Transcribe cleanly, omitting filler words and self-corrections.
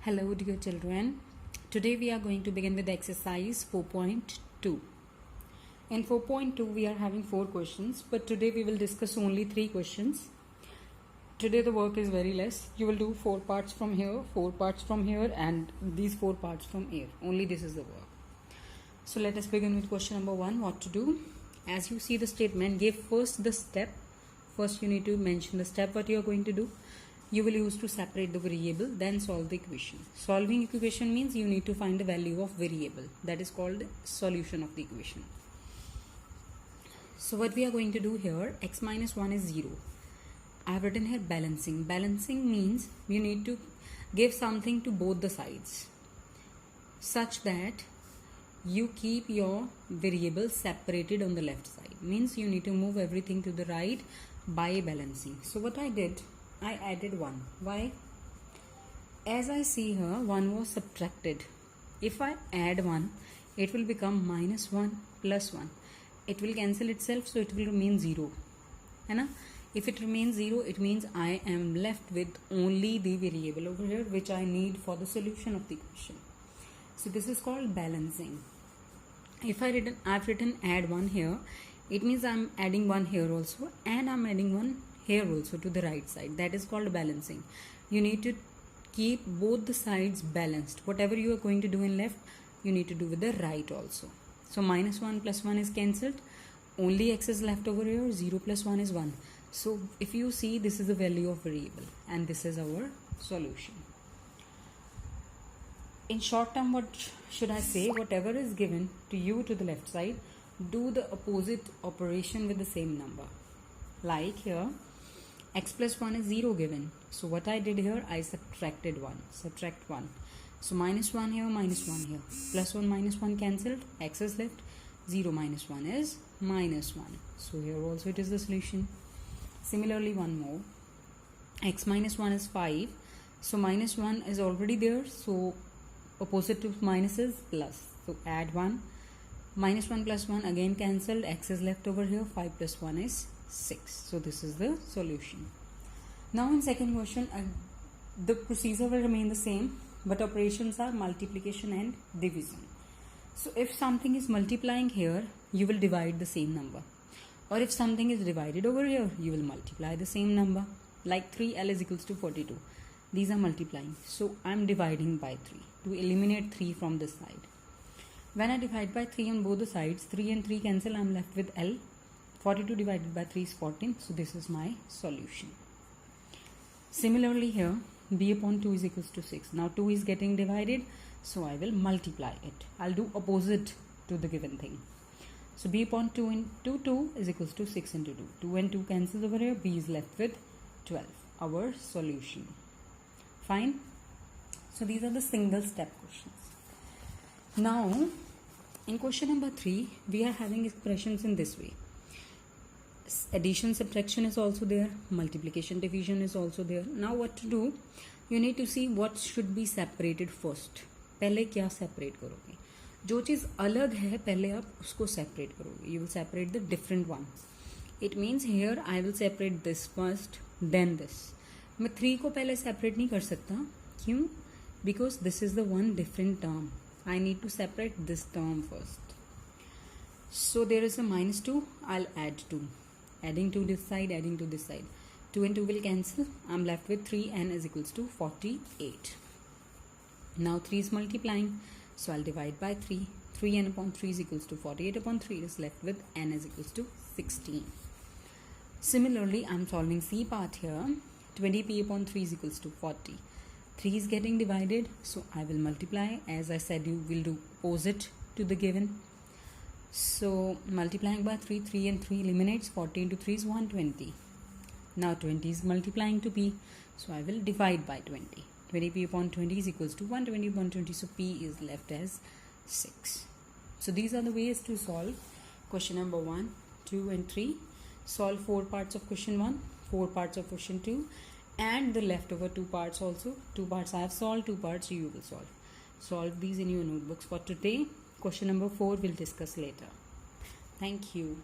Hello dear children, today we are going to begin with exercise 4.2. In 4.2 we are having 4 questions, but today we will discuss only 3 questions. Today the work is very less. You will do 4 parts from here, 4 parts from here and these 4 parts from here. Only this is the work. So let us begin with question number 1, what to do. As you see the statement, give first the step. First you need to mention the step what you are going to do. You will use to separate the variable, then solve the equation. Solving equation means you need to find the value of variable. That is called solution of the equation. So what we are going to do here, x minus 1 is 0. I have written here balancing. Balancing means you need to give something to both the sides such that you keep your variable separated on the left side. Means you need to move everything to the right by balancing. So what I did, I added 1. Why? As I see here, 1 was subtracted. If I add 1, it will become minus 1 plus 1. It will cancel itself, so it will remain 0. If it remains 0, it means I am left with only the variable over here which I need for the solution of the equation. So this is called balancing. If I've written add 1 here, it means I'm adding 1 here also and I'm adding 1 here also to the right side. That is called balancing. You need to keep both the sides balanced. Whatever you are going to do in left, you need to do with the right also. So minus 1 plus 1 is cancelled. Only x is left over here. 0 plus 1 is 1. So if you see, this is the value of variable and this is our solution. In short term, what should I say? Whatever is given to you to the left side, do the opposite operation with the same number. Like here, x plus 1 is 0 given. So what I did here, I subtracted 1. Subtract 1. So minus 1 here, minus 1 here. Plus 1 minus 1 cancelled. X is left. 0 minus 1 is minus 1. So here also it is the solution. Similarly, one more. X minus 1 is 5. So minus 1 is already there. So opposite to minus is plus. So add 1. Minus 1 plus 1 again cancelled. X is left over here. 5 plus 1 is 6. So this is the solution. Now in second question, the procedure will remain the same, but operations are multiplication and division. So if something is multiplying here, you will divide the same number. Or if something is divided over here, you will multiply the same number. Like 3l is equals to 42. These are multiplying. So I am dividing by 3 to eliminate 3 from this side. When I divide by 3 on both the sides, 3 and 3 cancel, I am left with L. 42 divided by 3 is 14. So this is my solution. Similarly here, b upon 2 is equals to 6. Now 2 is getting divided. So I will multiply it. I'll do opposite to the given thing. So b upon 2 into 2 is equals to 6 into 2. 2 and 2 cancels over here. b is left with 12. Our solution. Fine. So these are the single step questions. Now in question number 3, we are having expressions in this way. Addition, subtraction is also there. Multiplication, division is also there. Now what to do? You need to see what should be separated first. पहले क्या separate करोगे? जो चीज़ अलग है पहले आप उसको separate करोगे. You will separate the different one. It means here I will separate this first, then this. मैं 3 को पहले separate नहीं कर सकता. क्यों? Because this is the one different term. I need to separate this term first. So there is a minus 2. I'll add 2. Adding to this side, adding to this side. 2 and 2 will cancel. I'm left with 3n is equals to 48. Now 3 is multiplying. So I'll divide by 3. 3n upon 3 is equals to 48 upon 3 is left with n is equals to 16. Similarly, I'm solving C part here. 20p upon 3 is equals to 40. 3 is getting divided. So I will multiply. As I said, you will do opposite to the given. So multiplying by 3, 3 and 3 eliminates. 40 into 3 is 120. Now 20 is multiplying to p. So I will divide by 20. 20p upon 20 is equals to 120 upon 20. So p is left as 6. So these are the ways to solve question number 1, 2 and 3. Solve 4 parts of question 1, 4 parts of question 2 and the leftover 2 parts also. 2 parts I have solved, 2 parts you will solve. Solve these in your notebooks for today. Question number 4 we'll discuss later. Thank you.